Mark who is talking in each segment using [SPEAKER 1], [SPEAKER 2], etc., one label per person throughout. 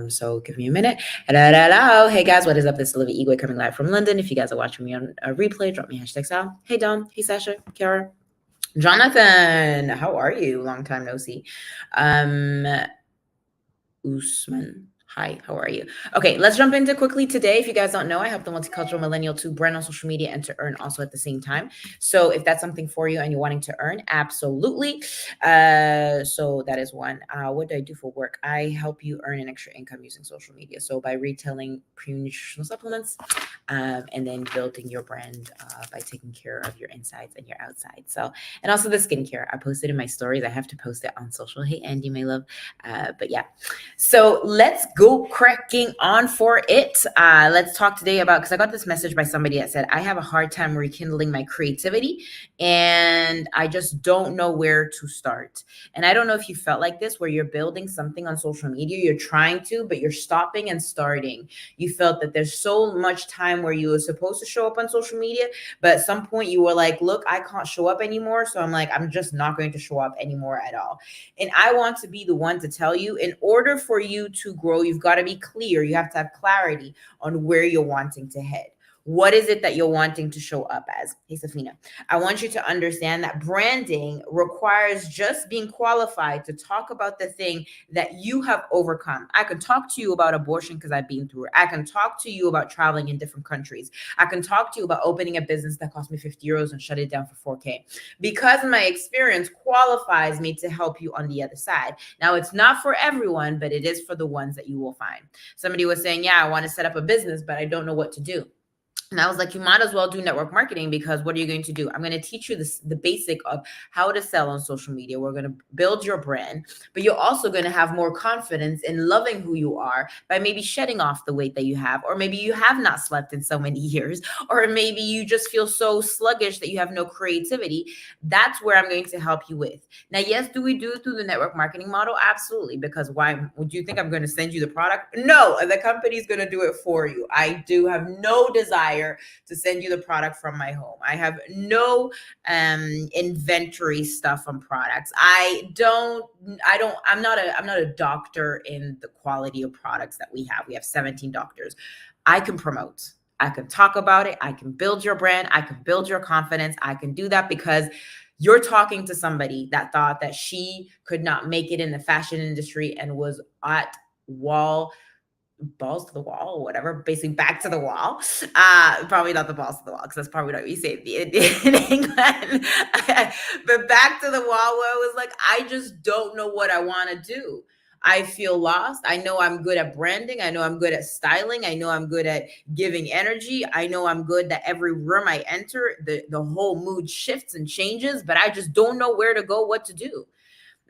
[SPEAKER 1] So give me a minute. Hello. Hey guys, what is up? This is Olivia Igwe coming live from London. If you guys are watching me on a replay, drop me hashtag Sal. Hey Dom. Hey Sasha. Kiara. Jonathan. How are you? Long time no see. Usman. Hi, how are you? Okay, let's jump into quickly today. If you guys don't know, I help the multicultural millennial to brand on social media and to earn also at the same time. So if that's something for you and you're wanting to earn, absolutely. So that is one. What do I do for work? I help you earn an extra income using social media. So by retailing premium nutritional supplements, and then building your brand by taking care of your insides and your outsides. So, and also the skincare. I posted in my stories. I have to post it on social. Hey, Andy, my love. But yeah. So let's go cracking on for it. Let's talk today about, because I got this message by somebody that said, I have a hard time rekindling my creativity and I just don't know where to start. And I don't know if you felt like this, where you're building something on social media, you're trying to, but you're stopping and starting. You felt that there's so much time where you were supposed to show up on social media, but at some point you were like, look, I can't show up anymore. So I'm just not going to show up anymore at all. And I want to be the one to tell you, in order for you to grow, you've got to be clear. You have to have clarity on where you're wanting to head. What is it that you're wanting to show up as? Hey, Safina, I want you to understand that branding requires just being qualified to talk about the thing that you have overcome. I can talk to you about abortion because I've been through it. I can talk to you about traveling in different countries. I can talk to you about opening a business that cost me 50 euros and shut it down for 4K, because my experience qualifies me to help you on the other side. Now, it's not for everyone, but it is for the ones that you will find. Somebody was saying, yeah, I want to set up a business, but I don't know what to do. And I was like, you might as well do network marketing, because what are you going to do? I'm going to teach you the basic of how to sell on social media. We're going to build your brand, but you're also going to have more confidence in loving who you are by maybe shedding off the weight that you have, or maybe you have not slept in so many years, or maybe you just feel so sluggish that you have no creativity. That's where I'm going to help you with. Now, yes, do we do it through the network marketing model? Absolutely. Because why would you think I'm going to send you the product? No, the company's going to do it for you. I do have no desire to send you the product from my home. I have no inventory stuff on products. I'm not a doctor in the quality of products that we have. We have 17 doctors. I can promote. I can talk about it. I can build your brand. I can build your confidence. I can do that because you're talking to somebody that thought that she could not make it in the fashion industry and was at balls to the wall or whatever, basically back to the wall. Probably not the balls to the wall, because that's probably not what you say in England. But back to the wall, where it was like, I just don't know what I want to do. I feel lost. I know I'm good at branding. I know I'm good at styling. I know I'm good at giving energy. I know I'm good that every room I enter, the whole mood shifts and changes, but I just don't know where to go, what to do.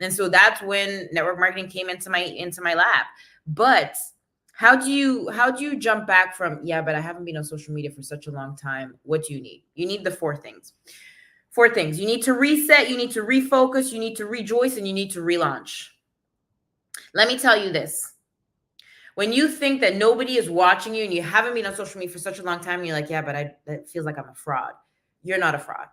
[SPEAKER 1] And so that's when network marketing came into my lap. But how do you jump back from, yeah, but I haven't been on social media for such a long time? What do you need? You need the four things. Four things. You need to reset, you need to refocus, you need to rejoice, and you need to relaunch. Let me tell you this. When you think that nobody is watching you and you haven't been on social media for such a long time, and you're like, yeah, but it feels like I'm a fraud. You're not a fraud.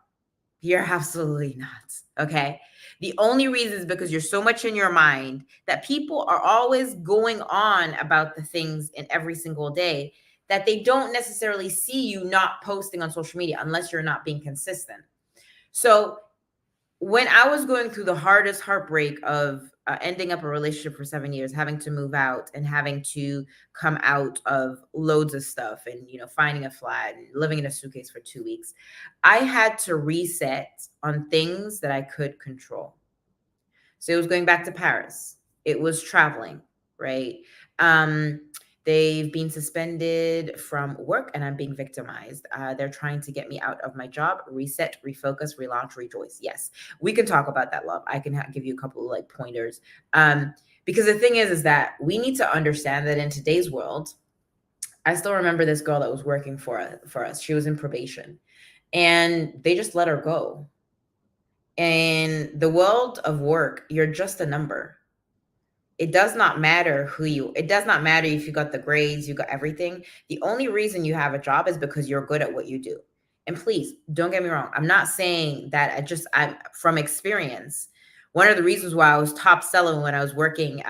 [SPEAKER 1] You're absolutely not. Okay. The only reason is because you're so much in your mind that people are always going on about the things in every single day that they don't necessarily see you not posting on social media unless you're not being consistent. So when I was going through the hardest heartbreak of ending up a relationship for 7 years, having to move out and having to come out of loads of stuff and, finding a flat and living in a suitcase for 2 weeks, I had to reset on things that I could control. So it was going back to Paris. It was traveling, right? They've been suspended from work and I'm being victimized. They're trying to get me out of my job. Reset, refocus, relaunch, rejoice. Yes, we can talk about that, love. I can give you a couple of pointers. Because the thing is that we need to understand that in today's world, I still remember this girl that was working for us. She was in probation and they just let her go. In the world of work, you're just a number. It does not matter it does not matter if you got the grades, you got everything. The only reason you have a job is because you're good at what you do. And please don't get me wrong. I'm not saying that I'm from experience. One of the reasons why I was top selling when I was working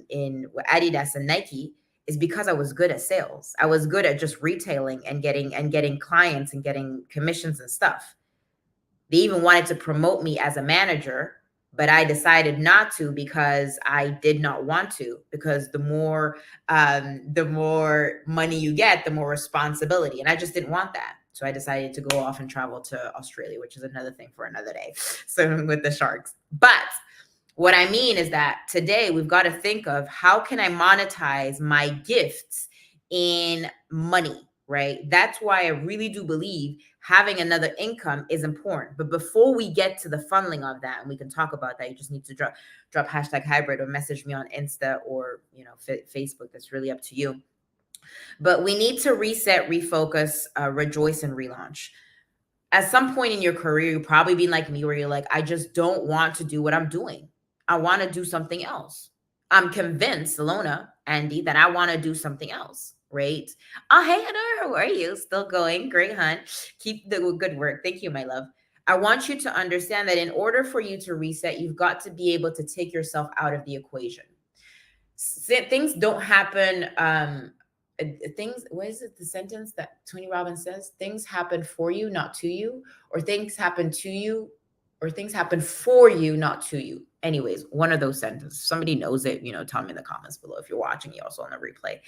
[SPEAKER 1] in Adidas and Nike is because I was good at sales. I was good at just retailing and getting clients and getting commissions and stuff. They even wanted to promote me as a manager, but I decided not to because I did not want to. Because the more money you get, the more responsibility, and I just didn't want that. So I decided to go off and travel to Australia, which is another thing for another day. So with the sharks, but what I mean is that today we've got to think of how can I monetize my gifts in money, right? That's why I really do believe having another income is important. But before we get to the funneling of that, and we can talk about that, you just need to drop hashtag hybrid or message me on Insta or Facebook. That's really up to you. But we need to reset, refocus, rejoice, and relaunch. At some point in your career, you've probably been like me, where you're like, I just don't want to do what I'm doing. I want to do something else. I'm convinced, Salona, Andy, that I want to do something else, right? Oh, hey, Heather, how are you? Still going. Great, hun. Keep the good work. Thank you, my love. I want you to understand that in order for you to reset, you've got to be able to take yourself out of the equation. Things don't happen. Things, what is it, the sentence that Tony Robbins says? Things happen for you, not to you, or things happen to you, or things happen for you, not to you. Anyways, one of those sentences. Somebody knows it, tell me in the comments below if you're watching, you also on the replay.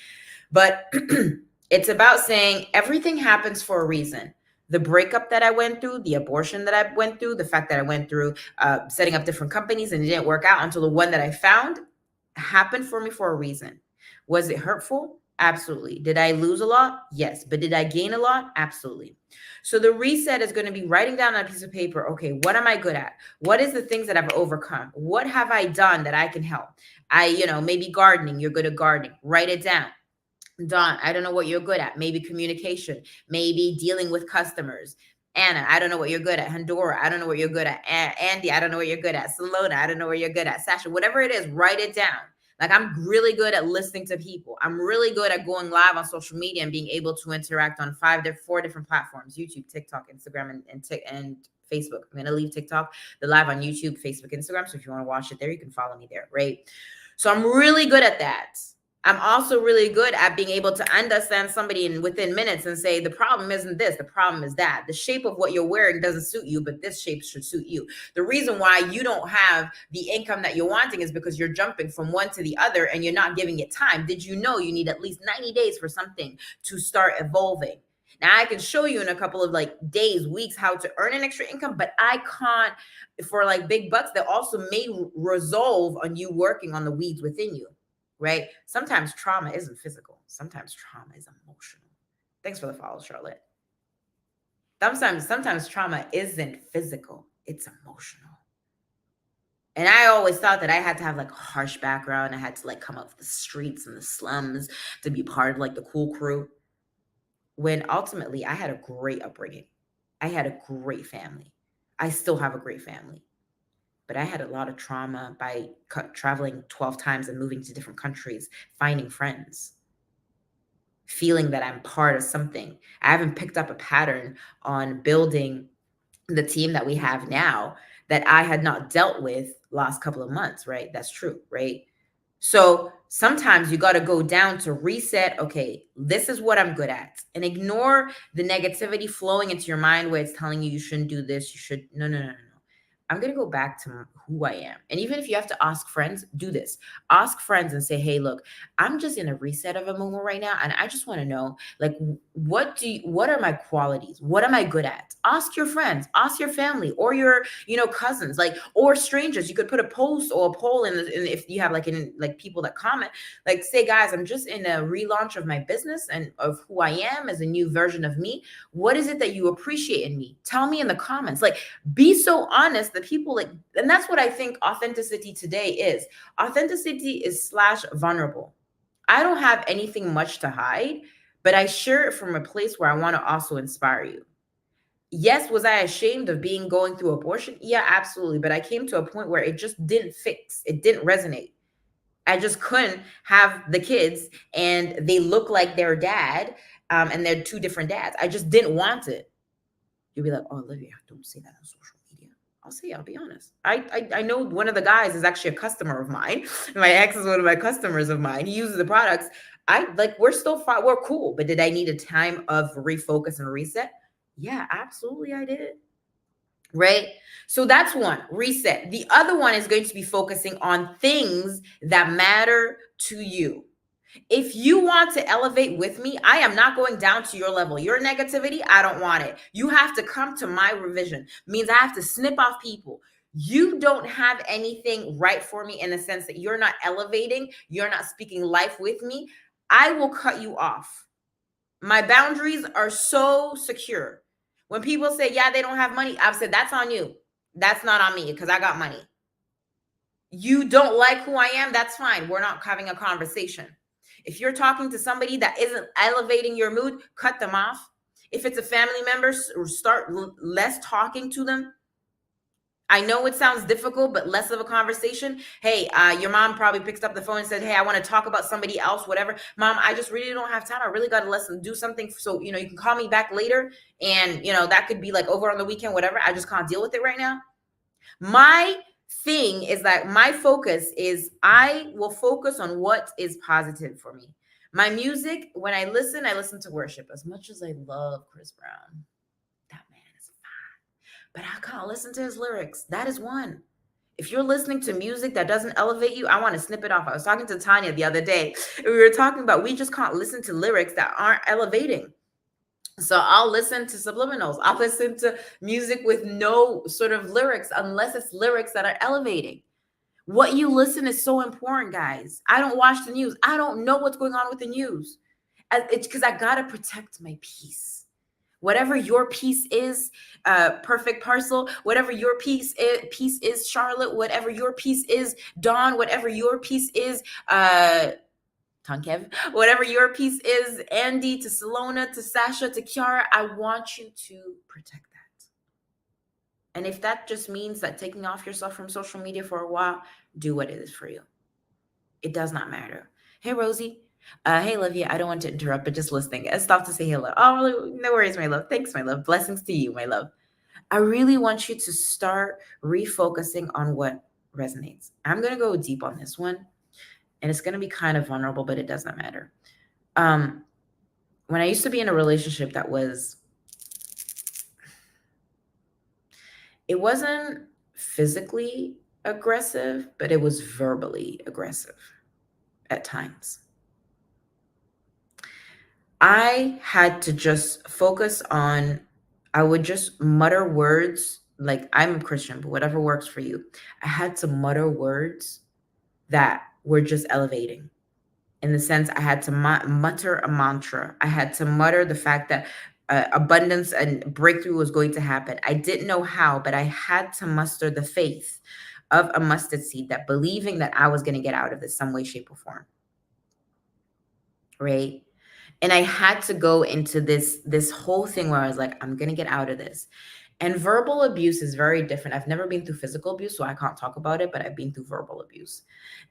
[SPEAKER 1] But it's about saying everything happens for a reason. The breakup that I went through, the abortion that I went through, the fact that I went through setting up different companies and it didn't work out until the one that I found happened for me for a reason. Was it hurtful? Absolutely. Did I lose a lot? Yes. But did I gain a lot? Absolutely. So the reset is going to be writing down on a piece of paper, okay, what am I good at? What is the things that I've overcome? What have I done that I can help? Maybe gardening. You're good at gardening. Write it down. Don, I don't know what you're good at. Maybe communication, maybe dealing with customers. Anna, I don't know what you're good at. Honduras, I don't know what you're good at. Andy, I don't know what you're good at. Salona, I don't know what you're good at. Sasha, whatever it is, write it down. Like, I'm really good at listening to people. I'm really good at going live on social media and being able to interact on 4 different platforms: YouTube, TikTok, Instagram, and Facebook. I'm going to leave TikTok, the live on YouTube, Facebook, Instagram. So if you want to watch it there, you can follow me there, right? So I'm really good at that. I'm also really good at being able to understand somebody within minutes and say, the problem isn't this, the problem is that. The shape of what you're wearing doesn't suit you, but this shape should suit you. The reason why you don't have the income that you're wanting is because you're jumping from one to the other and you're not giving it time. Did you know you need at least 90 days for something to start evolving? Now, I can show you in a couple of days, weeks, how to earn an extra income, but I can't, for big bucks that also may resolve on you working on the weeds within you. Right? Sometimes trauma isn't physical. Sometimes trauma is emotional. Thanks for the follow, Charlotte. Sometimes trauma isn't physical. It's emotional. And I always thought that I had to have a harsh background. I had to come up the streets and the slums to be part of the cool crew. When ultimately I had a great upbringing. I had a great family. I still have a great family. But I had a lot of trauma by traveling 12 times and moving to different countries, finding friends, feeling that I'm part of something. I haven't picked up a pattern on building the team that we have now that I had not dealt with last couple of months, right? That's true, right? So sometimes you got to go down to reset. Okay, this is what I'm good at, and ignore the negativity flowing into your mind where it's telling you shouldn't do this. You should, no. I'm going to go back to who I am. And even if you have to ask friends, do this. Ask friends and say, hey, look, I'm just in a reset of a moment right now. And I just want to know, what are my qualities? What am I good at? Ask your friends, ask your family or your, cousins, or strangers. You could put a post or a poll in if you have people that comment, say, guys, I'm just in a relaunch of my business and of who I am as a new version of me. What is it that you appreciate in me? Tell me in the comments. Be so honest that people and that's what I think authenticity today is. Authenticity is / vulnerable. I don't have anything much to hide, but I share it from a place where I want to also inspire you. Yes, was I ashamed of going through abortion? Yeah, absolutely. But I came to a point where it just didn't fix. It didn't resonate. I just couldn't have the kids and they look like their dad, and they're 2 different dads. I just didn't want it. You'll be like, oh, Olivia, don't say that on social media. I'll be honest. I know one of the guys is actually a customer of mine. My ex is one of my customers of mine. He uses the products. I like, we're still fine. We're cool. But did I need a time of refocus and reset? Yeah, absolutely. I did. Right. So that's one, reset. The other one is going to be focusing on things that matter to you. If you want to elevate with me, I am not going down to your level. Your negativity, I don't want it. You have to come to my revision. Means I have to snip off people. You don't have anything right for me in the sense that you're not elevating, you're not speaking life with me. I will cut you off. My boundaries are so secure. When people say, yeah, they don't have money, I've said, that's on you. That's not on me because I got money. You don't like who I am, that's fine. We're not having a conversation. If you're talking to somebody that isn't elevating your mood, cut them off. If it's a family member, start less talking to them. I know it sounds difficult, but less of a conversation. Hey, your mom probably picks up the phone and said, hey, I want to talk about somebody else, whatever. Mom, I just really don't have time. I really got to do something. So, you can call me back later. And, that could be like over on the weekend, whatever. I just can't deal with it right now. My thing is that my focus is I will focus on what is positive for me. My music, when I listen to worship. As much as I love Chris Brown, that man is fine. But I can't listen to his lyrics. That is one. If you're listening to music that doesn't elevate you, I want to snip it off. I was talking to Tanya the other day. We were talking about we just can't listen to lyrics that aren't elevating. So I'll listen to subliminals. I'll listen to music with no sort of lyrics unless it's lyrics that are elevating. What you listen is so important, guys. I don't watch the news. I don't know what's going on with the news. It's because I got to protect my peace. Whatever your peace is, perfect parcel, whatever your peace is, Charlotte, whatever your peace is, Dawn, whatever your peace is, Tonkev, whatever your piece is, Andy to Salona to Sasha to Kiara, I want you to protect that. And if that just means that taking off yourself from social media for a while, do what it is for you. It does not matter. Hey, Rosie. Hey, Livia. I don't want to interrupt, but just listening. I stopped to say hello. Oh, no worries, my love. Thanks, my love. Blessings to you, my love. I really want you to start refocusing on what resonates. I'm going to go deep on this one. And it's going to be kind of vulnerable, but it does not matter. When I used to be in a relationship that it wasn't physically aggressive, but it was verbally aggressive at times. I had to just focus on, I would just mutter words, like I'm a Christian, but whatever works for you. I had to mutter words that were just elevating. In the sense, I had to mutter a mantra. I had to mutter the fact that abundance and breakthrough was going to happen. I didn't know how, but I had to muster the faith of a mustard seed, that believing that I was going to get out of this some way, shape, or form. Right? And I had to go into this whole thing where I was like, I'm going to get out of this. And verbal abuse is very different. I've never been through physical abuse, so I can't talk about it, but I've been through verbal abuse.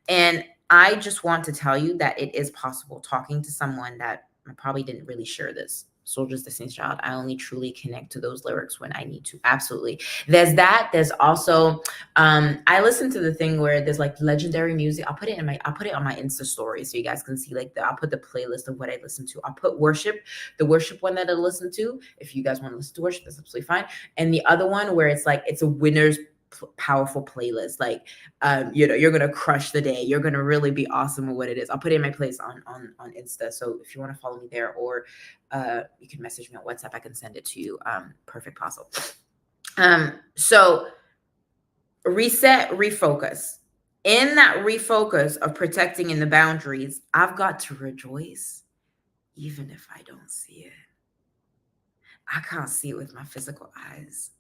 [SPEAKER 1] And I just want to tell you that it is possible, talking to someone that I probably didn't really share this. Soldier's Destiny's Child. I only truly connect to those lyrics when I need to. Absolutely. There's that. There's also, I listen to the thing where there's like legendary music. I'll put it on my Insta story so you guys can see I'll put the playlist of what I listen to. I'll put the worship one that I listen to. If you guys want to listen to worship, that's absolutely fine. And the other one where it's like, it's a winner's powerful playlist, like you're gonna crush the day, you're gonna really be awesome at what it is. I'll put it in my place on Insta, so if you want to follow me there, or you can message me on WhatsApp, I can send it to you. Perfect puzzle. So reset, refocus. In that refocus of protecting in the boundaries, I've got to rejoice even if I don't see it. I can't see it with my physical eyes,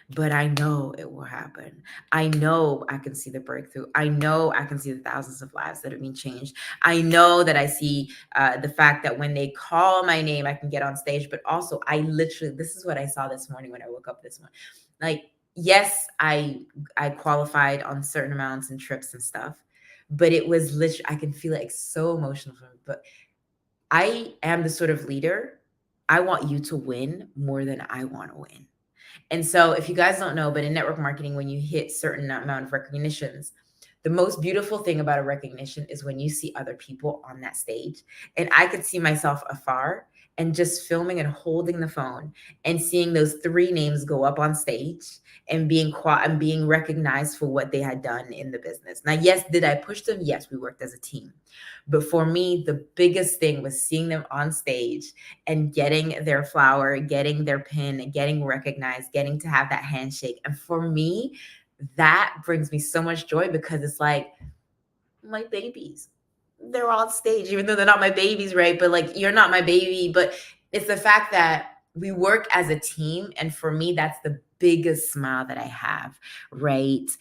[SPEAKER 1] but I know it will happen. I know I can see the breakthrough. I know I can see the thousands of lives that have been changed. I know that I see the fact that when they call my name, I can get on stage. But also, this is what I saw this morning when I woke up this morning. Like, yes, I qualified on certain amounts and trips and stuff, but it was literally, I can feel it, like so emotional for me. But I am the sort of leader, I want you to win more than I want to win. And so if you guys don't know, but in network marketing, when you hit certain amount of recognitions, the most beautiful thing about a recognition is when you see other people on that stage. And I could see myself afar and just filming and holding the phone and seeing those three names go up on stage and being recognized for what they had done in the business. Now, yes, did I push them? Yes, we worked as a team. But for me, the biggest thing was seeing them on stage and getting their flower, getting their pin, getting recognized, getting to have that handshake. And for me, that brings me so much joy because it's like my babies. They're on stage, even though they're not my babies, right? But like, you're not my baby. But it's the fact that we work as a team. And for me, that's the biggest smile that I have, right?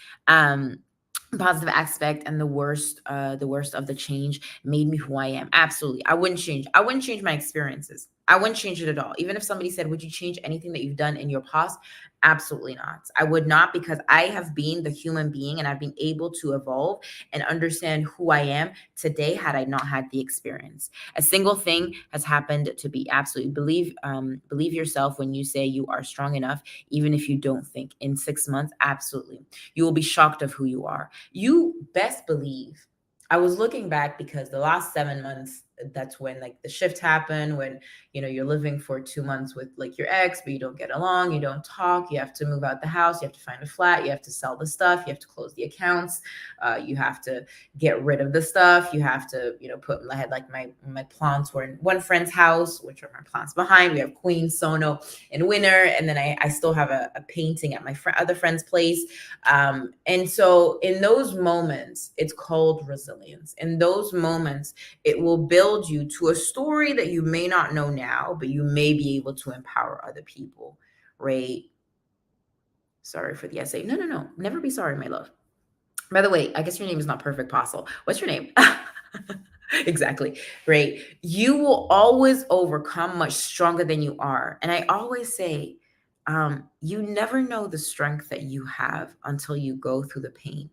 [SPEAKER 1] Positive aspect and the worst of the change made me who I am. Absolutely. I wouldn't change my experiences. I wouldn't change it at all. Even if somebody said, would you change anything that you've done in your past? Absolutely not. I would not, because I have been the human being and I've been able to evolve and understand who I am today had I not had the experience. A single thing has happened to be absolutely believe yourself when you say you are strong enough, even if you don't think. In 6 months, absolutely. You will be shocked of who you are. You best believe. I was looking back because the last 7 months, that's when like the shift happened, when you're living for 2 months with like your ex, but you don't get along, you don't talk, you have to move out the house, you have to find a flat, you have to sell the stuff, you have to close the accounts, you have to get rid of the stuff, you have to put. I had like my plants were in one friend's house, which are my plants behind. We have queen sono in winter, and then I still have a painting at my other friend's place. And so in those moments, it's called resilience. In those moments, it will build you to a story that you may not know now, but you may be able to empower other people, right? Sorry for the essay. No, no, no. Never be sorry, my love. By the way, I guess your name is not Perfect Apostle. What's your name? Exactly. Right. You will always overcome much stronger than you are. And I always say, you never know the strength that you have until you go through the pain.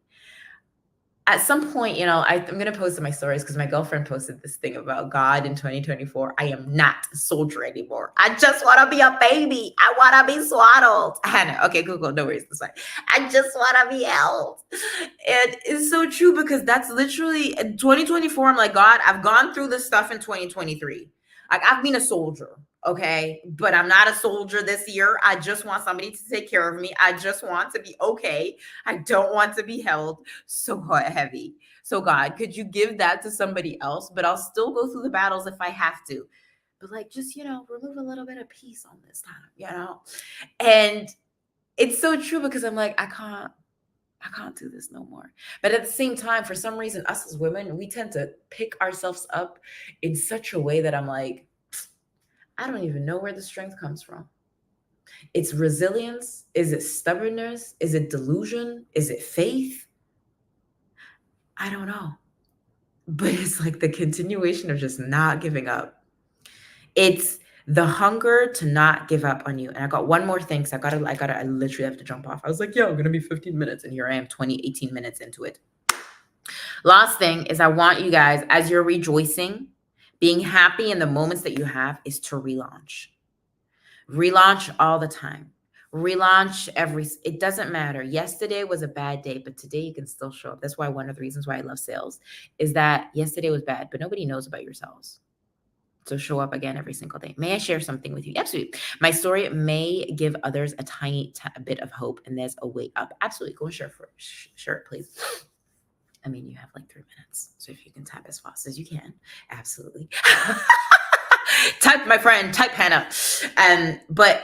[SPEAKER 1] At some point, I'm going to post in my stories because my girlfriend posted this thing about God in 2024. I am not a soldier anymore. I just want to be a baby. I want to be swaddled. Hannah, okay, cool. No worries. That's fine. I just want to be held. And it's so true because that's literally in 2024. I'm like, God, I've gone through this stuff in 2023. Like, I've been a soldier. Okay. But I'm not a soldier this year. I just want somebody to take care of me. I just want to be okay. I don't want to be held so heavy. So God, could you give that to somebody else? But I'll still go through the battles if I have to. But like, just, remove a little bit of peace on this time. And it's so true because I'm like, I can't do this no more. But at the same time, for some reason, us as women, we tend to pick ourselves up in such a way that I'm like, I don't even know where the strength comes from. It's resilience. Is it stubbornness? Is it delusion? Is it faith? I don't know. But it's like the continuation of just not giving up. It's the hunger to not give up on you. And I got one more thing. So I literally have to jump off. I was like, yeah, I'm going to be 15 minutes. And here I am 18 minutes into it. Last thing is I want you guys, as you're rejoicing, being happy in the moments that you have, is to relaunch. Relaunch all the time. Relaunch it doesn't matter. Yesterday was a bad day, but today you can still show up. That's why one of the reasons why I love sales is that yesterday was bad, but nobody knows about your sales. So show up again every single day. May I share something with you? Absolutely. My story may give others a tiny bit of hope, and there's a way up. Absolutely. Go and share it, please. I mean, you have like 3 minutes. So if you can type as fast as you can, absolutely. Type, my friend, type Hannah. But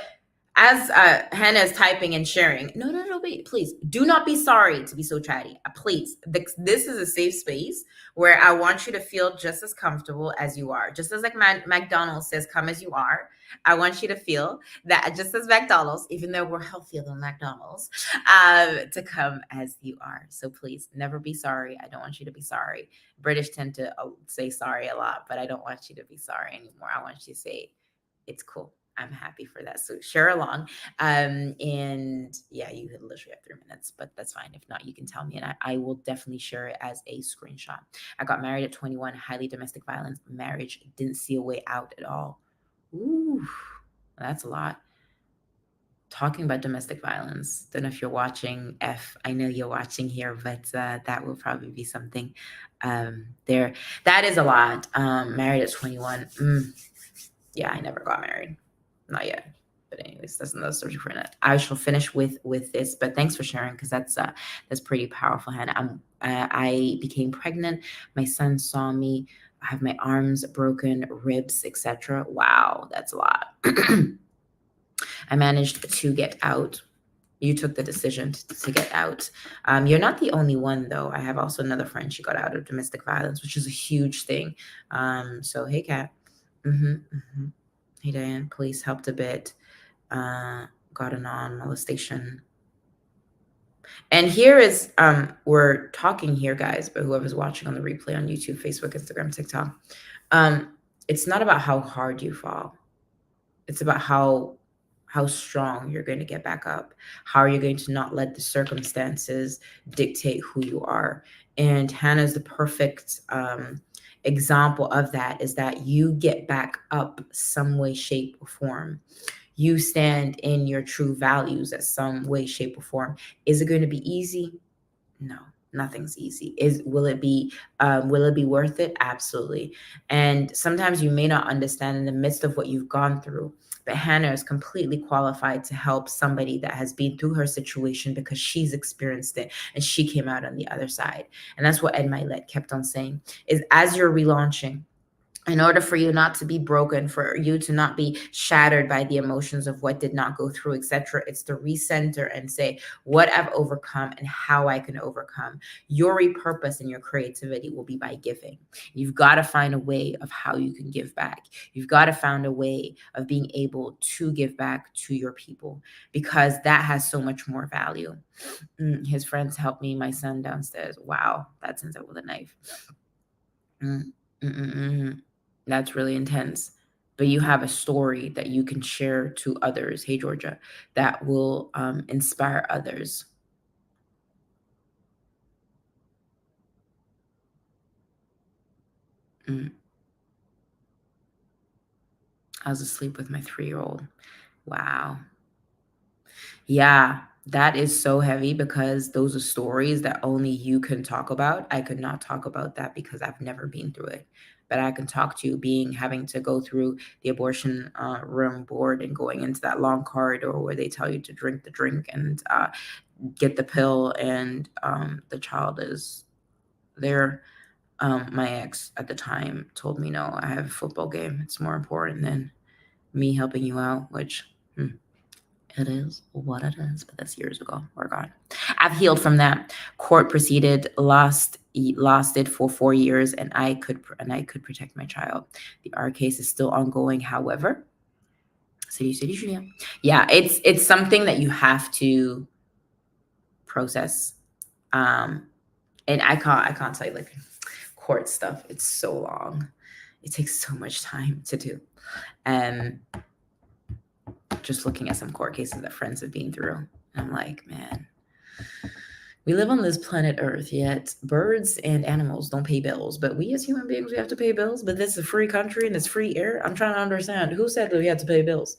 [SPEAKER 1] as Hannah is typing and sharing, no, wait, please do not be sorry to be so chatty. Please, this is a safe space where I want you to feel just as comfortable as you are. Just as like McDonald's says, come as you are. I want you to feel that just as McDonald's, even though we're healthier than McDonald's, to come as you are. So please never be sorry. I don't want you to be sorry. British tend to say sorry a lot, but I don't want you to be sorry anymore. I want you to say, it's cool. I'm happy for that. So share along. And yeah, you literally have 3 minutes, but that's fine. If not, you can tell me and I will definitely share it as a screenshot. I got married at 21, highly domestic violence marriage. Didn't see a way out at all. Ooh, that's a lot. talking about domestic violence. Don't know if you're watching. I know you're watching here, but that will probably be something there. That is a lot. Married at 21. Yeah, I never got married. Not yet. But anyways, that's another story for another. I shall finish with this. But thanks for sharing, because that's pretty powerful, Hannah. I became pregnant. My son saw me. I have my arms broken, ribs, etc. Wow, that's a lot. I managed to get out. You took the decision to get out. You're not the only one, though. I have also another friend. She got out of domestic violence, which is a huge thing. So, hey, Kat. Hey, Diane. Police helped a bit. Got a non-molestation. And here is, we're talking here, guys, but whoever's watching on the replay on YouTube, Facebook, Instagram, TikTok, it's not about how hard you fall. It's about how strong you're going to get back up. How are you going to not let the circumstances dictate who you are? And Hannah's the perfect example of that, is that you get back up some way, shape, or form. You stand in your true values at some way, shape, or form. Is it going to be easy? No, nothing's easy. Will it be worth it? Absolutely. And sometimes you may not understand in the midst of what you've gone through, but Hannah is completely qualified to help somebody that has been through her situation, because she's experienced it and she came out on the other side. And that's what Ed Milet kept on saying, is as you're relaunching, in order for you not to be broken, for you to not be shattered by the emotions of what did not go through, etc., it's to recenter and say what I've overcome and how I can overcome. Your repurpose and your creativity will be by giving. You've got to find a way of how you can give back. You've got to find a way of being able to give back to your people, because that has so much more value. His friends helped me, my son downstairs. Wow, that sends out with a knife. That's really intense. But you have a story that you can share to others, hey Georgia, that will inspire others. I was asleep with my 3-year-old. Wow. Yeah, that is so heavy, because those are stories that only you can talk about. I could not talk about that because I've never been through it. But I can talk to you having to go through the abortion room board and going into that long corridor where they tell you to drink the drink and get the pill, and the child is there. My ex at the time told me, no, I have a football game. It's more important than me helping you out, which it is what it is, but that's years ago. We're gone. I've healed from that. Court proceeded, lost it for 4 years, and I could protect my child. The R case is still ongoing. However, yeah, it's something that you have to process. And I can't tell you, like, court stuff. It's so long. It takes so much time to do. Just looking at some court cases that friends have been through, I'm like, man, we live on this planet Earth, yet birds and animals don't pay bills, but we as human beings, we have to pay bills. But this is a free country and it's free air. I'm trying to understand, who said that we had to pay bills?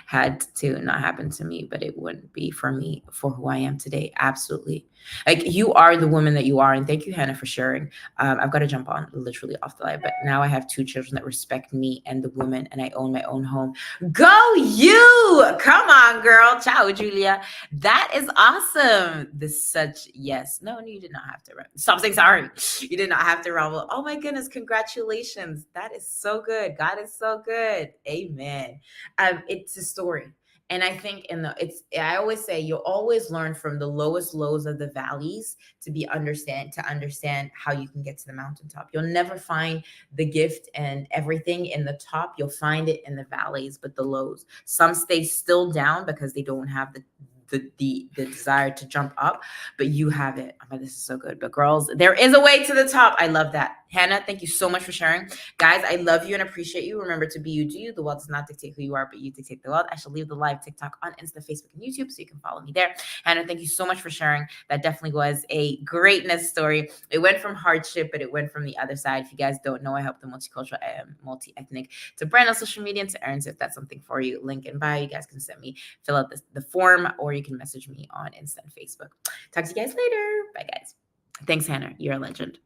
[SPEAKER 1] Had to not happen to me, but it wouldn't be for me, for who I am today. Absolutely. Like, you are the woman that you are. And thank you, Hannah, for sharing. I've got to jump on literally off the live, but now I have 2 children that respect me and the woman, and I own my own home. Go you! Come on, girl. Ciao, Julia. That is awesome. Yes. No, you did not have to. Stop saying sorry. You did not have to rumble. Oh my goodness. Congratulations. That is so good. God is so good. Amen. It's a story. And I think I always say, you'll always learn from the lowest lows of the valleys to understand how you can get to the mountaintop. You'll never find the gift and everything in the top. You'll find it in the valleys, but the lows. Some stay still down because they don't have the desire to jump up, but you have it. Oh, this is so good. But girls, there is a way to the top. I love that. Hannah, thank you so much for sharing. Guys, I love you and appreciate you. Remember to be you, do you. The world does not dictate who you are, but you dictate the world. I shall leave the live TikTok on Insta, Facebook, and YouTube, so you can follow me there. Hannah, thank you so much for sharing. That definitely was a greatness story. It went from hardship, but it went from the other side. If you guys don't know, I help the multicultural and multi-ethnic to brand on social media and to earn. So if that's something for you, link in bio. You guys can send me, fill out the form, or you can message me on Insta and Facebook. Talk to you guys later. Bye, guys. Thanks, Hannah. You're a legend.